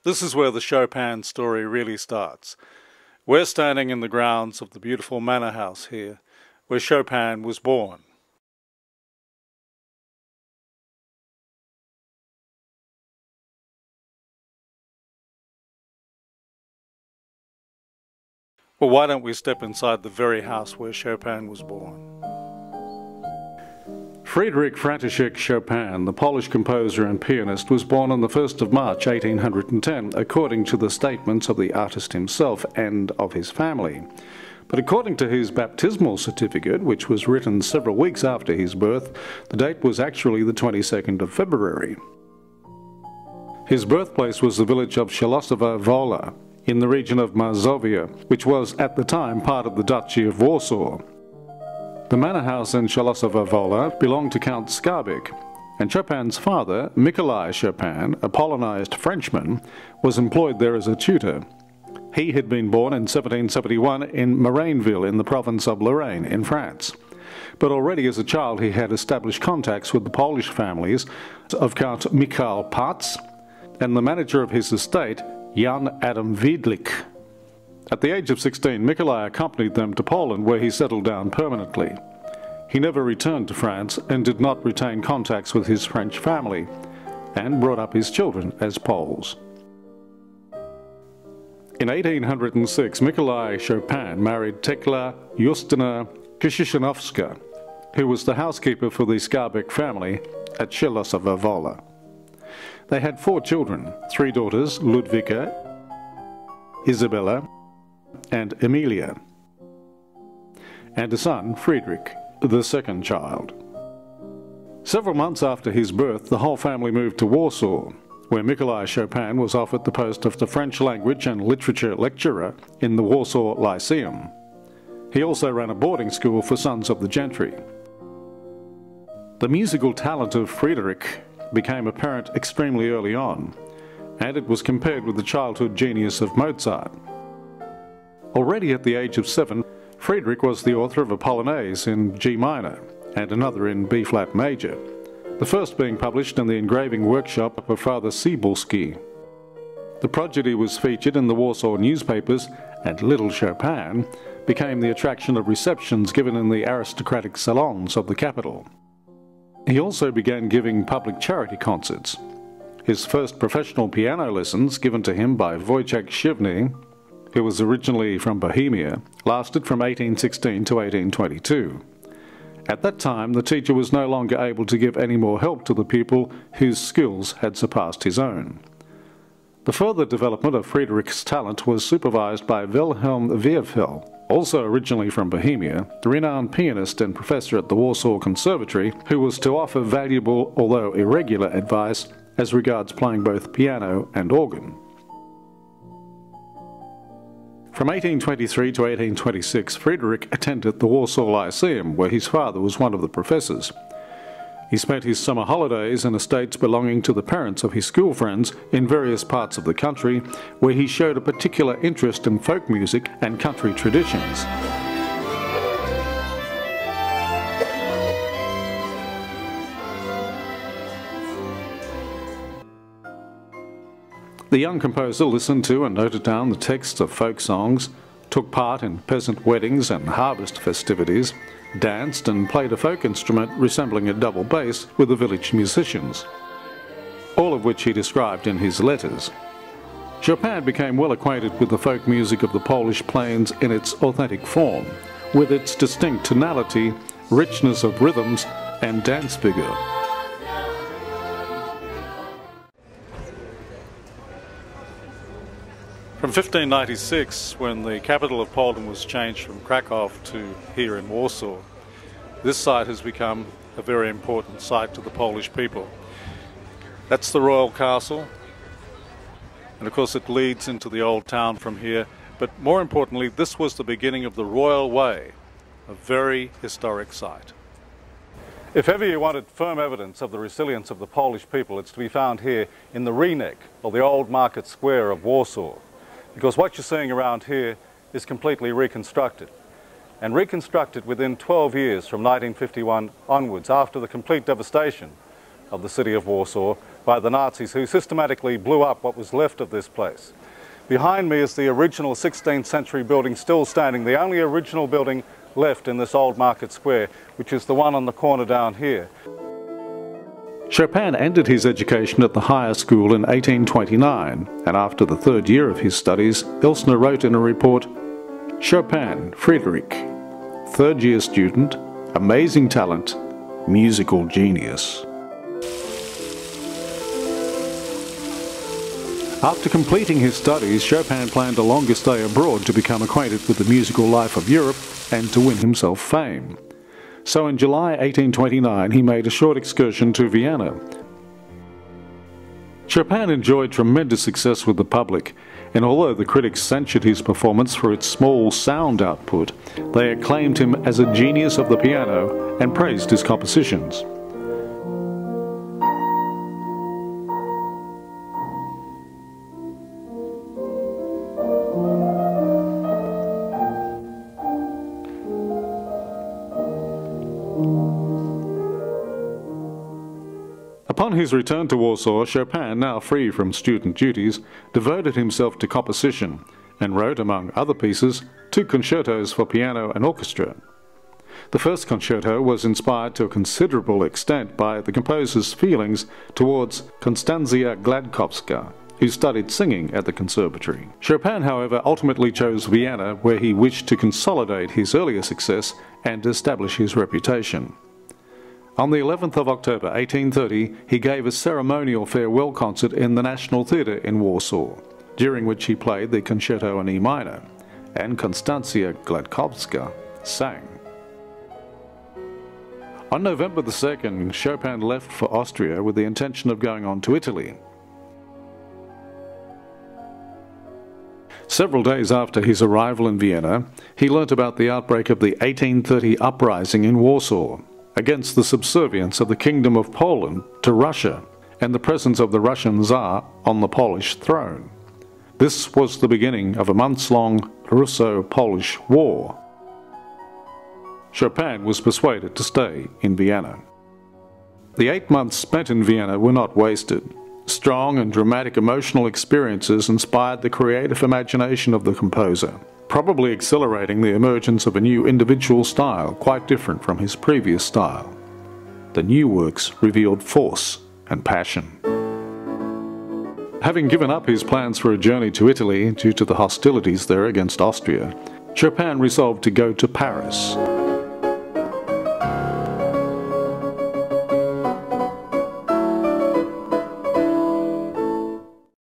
This is where the Chopin story really starts. We're standing in the grounds of the beautiful manor house here, where Chopin was born. Well, why don't we step inside the very house where Chopin was born? Friedrich František Chopin, the Polish composer and pianist, was born on the 1st of March 1810, according to the statements of the artist himself and of his family. But according to his baptismal certificate, which was written several weeks after his birth, the date was actually the 22nd of February. His birthplace was the village of Szeloszowa Wola, in the region of Mazovia, which was at the time part of the Duchy of Warsaw. The manor house in Szeloszowa Wola belonged to Count Skarbek, and Chopin's father, Nikolai Chopin, a Polonized Frenchman, was employed there as a tutor. He had been born in 1771 in Marineville in the province of Lorraine in France. But already as a child he had established contacts with the Polish families of Count Michał Patz and the manager of his estate, Jan Adam Wiedlik. At the age of 16, Nikolai accompanied them to Poland, where he settled down permanently. He never returned to France and did not retain contacts with his French family, and brought up his children as Poles. In 1806, Nikolai Chopin married Tekla Justyna Krzyczanowska, who was the housekeeper for the Skarbek family at Szeloszowa Wola. They had 4 children, 3 daughters, Ludwika, Isabella, and Emilia, and a son, Friedrich, the second child. Several months after his birth, the whole family moved to Warsaw, where Nikolai Chopin was offered the post of the French language and literature lecturer in the Warsaw Lyceum. He also ran a boarding school for sons of the gentry. The musical talent of Friedrich became apparent extremely early on, and it was compared with the childhood genius of Mozart. Already at the age of 7, Friedrich was the author of a Polonaise in G minor and another in B-flat major, the first being published in the engraving workshop of Father Cybulski. The prodigy was featured in the Warsaw newspapers, and Little Chopin became the attraction of receptions given in the aristocratic salons of the capital. He also began giving public charity concerts. His first professional piano lessons, given to him by Wojciech Szywny, who was originally from Bohemia, lasted from 1816 to 1822. At that time, the teacher was no longer able to give any more help to the pupil whose skills had surpassed his own. The further development of Friedrich's talent was supervised by Wilhelm Wierfel, also originally from Bohemia, the renowned pianist and professor at the Warsaw Conservatory, who was to offer valuable, although irregular, advice as regards playing both piano and organ. From 1823 to 1826, Friedrich attended the Warsaw Lyceum, where his father was one of the professors. He spent his summer holidays in estates belonging to the parents of his school friends in various parts of the country, where he showed a particular interest in folk music and country traditions. The young composer listened to and noted down the texts of folk songs, took part in peasant weddings and harvest festivities, danced and played a folk instrument resembling a double bass with the village musicians, all of which he described in his letters. Chopin became well acquainted with the folk music of the Polish plains in its authentic form, with its distinct tonality, richness of rhythms, and dance figure. From 1596, when the capital of Poland was changed from Krakow to here in Warsaw, this site has become a very important site to the Polish people. That's the royal castle, and of course it leads into the old town from here, but more importantly, this was the beginning of the Royal Way, a very historic site. If ever you wanted firm evidence of the resilience of the Polish people, it's to be found here in the Rynek, or the old market square of Warsaw. Because what you're seeing around here is completely reconstructed, and reconstructed within 12 years from 1951 onwards, after the complete devastation of the city of Warsaw by the Nazis, who systematically blew up what was left of this place. Behind me is the original 16th century building still standing, the only original building left in this old market square, which is the one on the corner down here. Chopin ended his education at the higher school in 1829, and after the third year of his studies, Ilsner wrote in a report, "Chopin, Friedrich, third-year student, amazing talent, musical genius." After completing his studies, Chopin planned a longer stay abroad to become acquainted with the musical life of Europe and to win himself fame. So in July 1829 he made a short excursion to Vienna. Chopin enjoyed tremendous success with the public, and although the critics censured his performance for its small sound output, they acclaimed him as a genius of the piano and praised his compositions. Upon his return to Warsaw, Chopin, now free from student duties, devoted himself to composition and wrote, among other pieces, 2 concertos for piano and orchestra. The first concerto was inspired to a considerable extent by the composer's feelings towards Konstancja Gladkowska, who studied singing at the conservatory. Chopin, however, ultimately chose Vienna, where he wished to consolidate his earlier success and establish his reputation. On the 11th of October 1830, he gave a ceremonial farewell concert in the National Theatre in Warsaw, during which he played the concerto in E minor, and Konstancja Gladkowska sang. On November the 2nd, Chopin left for Austria with the intention of going on to Italy. Several days after his arrival in Vienna, he learnt about the outbreak of the 1830 uprising in Warsaw, against the subservience of the Kingdom of Poland to Russia and the presence of the Russian Tsar on the Polish throne. This was the beginning of a months-long Russo-Polish War. Chopin was persuaded to stay in Vienna. The 8 months spent in Vienna were not wasted. Strong and dramatic emotional experiences inspired the creative imagination of the composer, probably accelerating the emergence of a new individual style quite different from his previous style. The new works revealed force and passion. Having given up his plans for a journey to Italy due to the hostilities there against Austria, Chopin resolved to go to Paris.